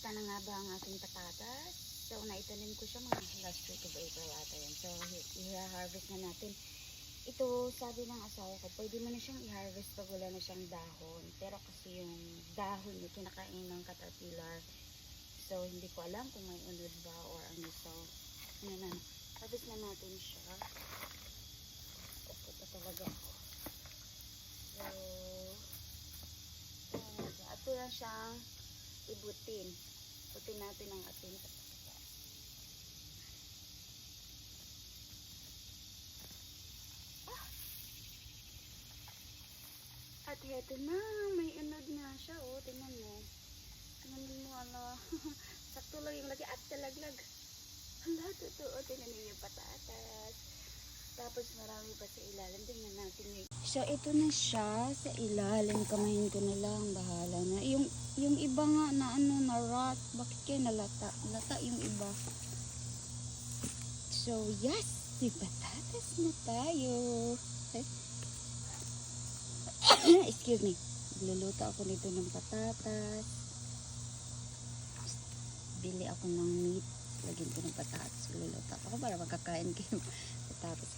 Kumusta na nga ba ang ating patatas? So, naitanim ko siya mga last week of April ata yan. So, i-harvest na natin. Ito, sabi ng asawa ko, pwede mo na siyang i-harvest pag wala na siyang dahon. Pero kasi yung dahon niya, kinakain ng caterpillar. So, hindi ko alam kung may unod ba or ano. So, ano na, harvest na natin siya. Ito talaga ako. So, ito na siyang ibutin. Ibutin natin ang ating patatas. At heto na, may unod na siya. Oh, tingnan mo. Tingnan mo, ano. Sakto lang yung lagi at talaglag. Hala, totoo. Tingnan niyo yung patatas. Tapos marami pa sa ilalim. Tingnan natin yun. So, ito na siya sa ilalim. Kamayin ko na lang. Bahala na. Yung iba nga na ano, na rot. Bakit kayo nalata? Nalata yung iba. So, yes. May patatas na tayo. Excuse me. Luluto ako nito ng patatas. Bili ako ng meat. Lagyan ko ng patatas. Luluto ako para magkakain ko yung patatas.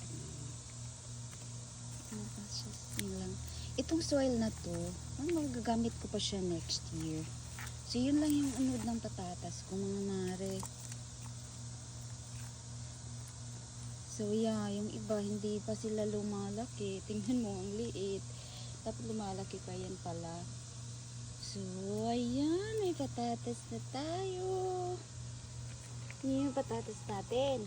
Yun lang. Itong soil na to, magagamit ko pa siya next year. So, yun lang yung unod ng patatas ko, mga mare. So, yeah, yung iba, hindi pa sila lumalaki. Tingnan mo, ang liit. Tapos lumalaki pa yan pala. So, ayan, may patatas na tayo. Yan yung patatas natin.